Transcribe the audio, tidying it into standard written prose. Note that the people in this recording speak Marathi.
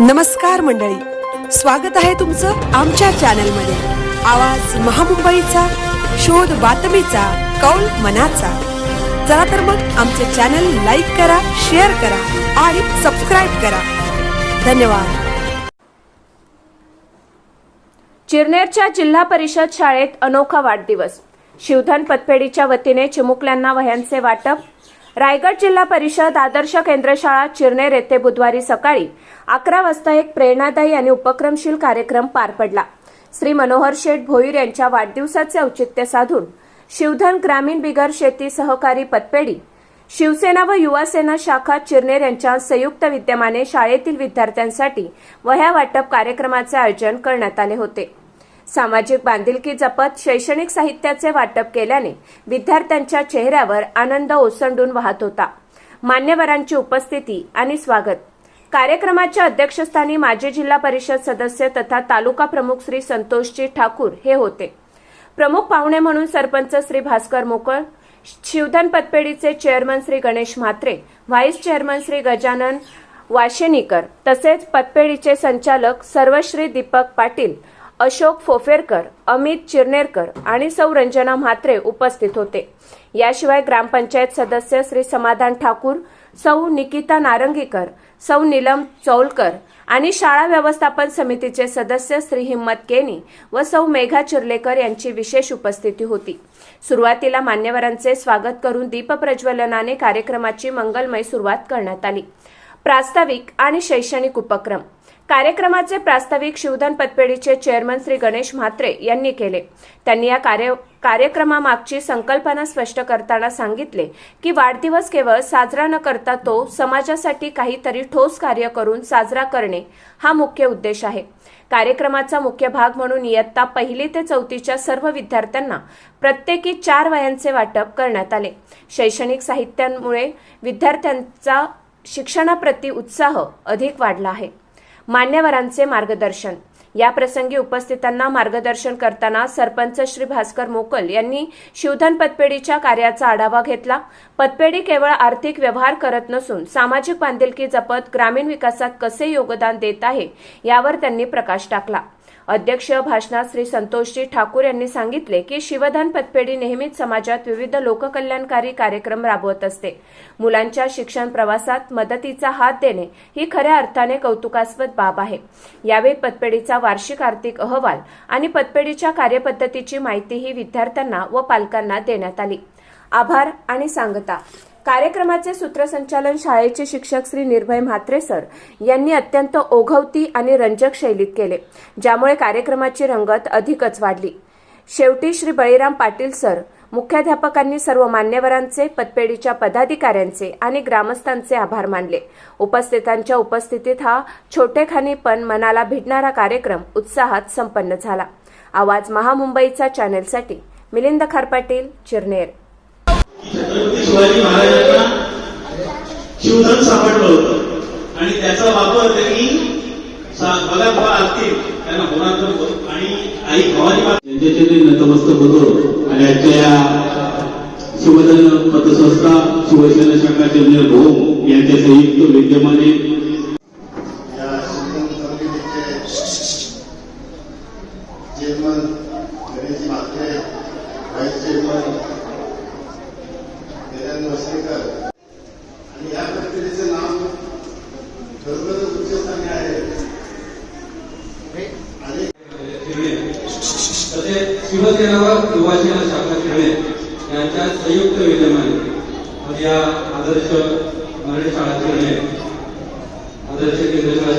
नमस्कार मंडळी, स्वागत आहे तुमचं आमच्या चॅनलमध्ये। आवाज महामुंबईचा, शोध बातमीचा, कौल मनाचा। चला तर मग आमचे चॅनल लाईक करा, शेअर करा आणि सबस्क्राइब करा। धन्यवाद। चिरनेरच्या जिल्हा परिषद शाळेत अनोखा वाढदिवस। शिवधन पतपेढीच्या वतीने चिमुकल्यांना वह्यांचे वाटप। रायगड जिल्हा परिषद आदर्श केंद्र शाळा चिरनेर येथे बुधवारी सकाळी 11 वाजता एक प्रेरणादायी आणि उपक्रमशील कार्यक्रम पार पडला। श्री मनोहर शेठ भोईर यांच्या वाढदिवसाचे औचित्य साधून शिवधन ग्रामीण बिगर शेती सहकारी पतपेढी, शिवसेना व युवा सेना शाखा चिरनेर यांच्या संयुक्त विद्यमाने शाळेतील विद्यार्थ्यांसाठी वह्या वाटप कार्यक्रमाचे आयोजन करण्यात आले होते। सामाजिक बांधिलकी जपत शैक्षणिक साहित्याचे वाटप केल्याने विद्यार्थ्यांच्या चेहऱ्यावर आनंद ओसंडून वाहत होता। मान्यवरांची उपस्थिती आणि स्वागत। कार्यक्रमाच्या अध्यक्षस्थानी माजी जिल्हा परिषद सदस्य तथा तालुका प्रमुख श्री संतोषजी ठाकूर हे होते। प्रमुख पाहुणे म्हणून सरपंच श्री भास्कर मोकळ, शिवधन पतपेढीचे chairman Shri Ganesh Mhatre, vice chairman Shri Gajanan Washenikar तसेच पतपेढीचे संचालक सर्वश्री दीपक पाटील, अशोक फोफेरकर, अमित चिरनेरकर आणि सौ रंजना म्हात्रे उपस्थित होते। याशिवाय ग्रामपंचायत सदस्य श्री समाधान ठाकूर, सौ निकिता नारंगीकर, सौ नीलम चौलकर आणि शाळा व्यवस्थापन समितीचे सदस्य श्री हिम्मत केनी व सौ मेघा चिर्लेकर यांची विशेष उपस्थिती होती। सुरुवातीला मान्यवरांचे स्वागत करून दीपप्रज्वलनाने कार्यक्रमाची मंगलमय सुरुवात करण्यात आली। प्रास्ताविक आणि शैक्षणिक उपक्रम। कार्यक्रमाचे प्रास्ताविक शिवधन पतपेढीचे चेअरमन श्री गणेश म्हात्रे यांनी केले। त्यांनी या कार्यक्रमामागची संकल्पना स्पष्ट करताना सांगितले की वाढदिवस केवळ साजरा न करता तो समाजासाठी काहीतरी ठोस कार्य करून साजरा करणे हा मुख्य उद्देश आहे। कार्यक्रमाचा मुख्य भाग म्हणून इयत्ता 1ली ते 4थीच्या सर्व विद्यार्थ्यांना प्रत्येकी 4 वह्यांचे वाटप करण्यात आले। शैक्षणिक साहित्यामुळे विद्यार्थ्यांचा शिक्षणाप्रती उत्साह अधिक वाढला आहे। मान्यवरांचे मार्गदर्शन। या प्रसंगी उपस्थितांना मार्गदर्शन करताना सरपंच श्री भास्कर मोकल यांनी शिवधन पतपेढीच्या कार्याचा आढावा घेतला। पतपेढी केवळ आर्थिक व्यवहार करत नसून सामाजिक बांधिलकी जपत ग्रामीण विकासात कसे योगदान देत आहे यावर त्यांनी प्रकाश टाकला। अध्यक्ष भाषणात श्री संतोषजी ठाकूर यांनी सांगितले की शिवधन पतपेढी नेहमीच समाजात विविध लोककल्याणकारी कार्यक्रम राबवत असते। मुलांच्या शिक्षण प्रवासात मदतीचा हात देणे ही खऱ्या अर्थाने कौतुकास्पद बाब आहे। यावेळी पतपेढीचा वार्षिक आर्थिक अहवाल आणि पतपेढीच्या कार्यपद्धतीची माहितीही विद्यार्थ्यांना व पालकांना देण्यात आली। आभार आणि सांगता। कार्यक्रमाचे सूत्रसंचालन शाळेचे शिक्षक श्री निर्भय म्हात्रे सर यांनी अत्यंत ओघवती आणि रंजक शैलीत केले, ज्यामुळे कार्यक्रमाची रंगत अधिकच वाढली। शेवटी श्री बळीराम पाटील सर, मुख्याध्यापकांनी सर्व मान्यवरांचे, पतपेढीच्या पदाधिकाऱ्यांचे आणि ग्रामस्थांचे आभार मानले। उपस्थितांच्या उपस्थितीत हा छोटेखानी पण मनाला भिडणारा कार्यक्रम उत्साहात संपन्न झाला। आवाज महामुंबईचा चॅनलसाठी मिलिंद खारपाटील, चिरनेर। छत्रपती शिवाजी महाराजांना शिवधन सापडलं होतं आणि त्याचा वापर त्यांनी बघा असतील त्यांना होणार आणि आई भवानी यांच्यासाठी नतमस्तक होतो। आणि आजच्या या शिवधन पतसंस्था शिवसेना शाखा चिरनेर भोम यांच्या संयुक्त विद्यमाने chairman Ganesh Mhatre, vice chairman आणि या पद्धतीचं नाव खरोखरच उच्चस्थानी आहे। तसेच शिवसेना व युवा सेना शाखा चिरनेर यांच्या संयुक्त विद्यमाने या आदर्श मराठी शाळा चिरनेर आदर्श केंद्र शाळा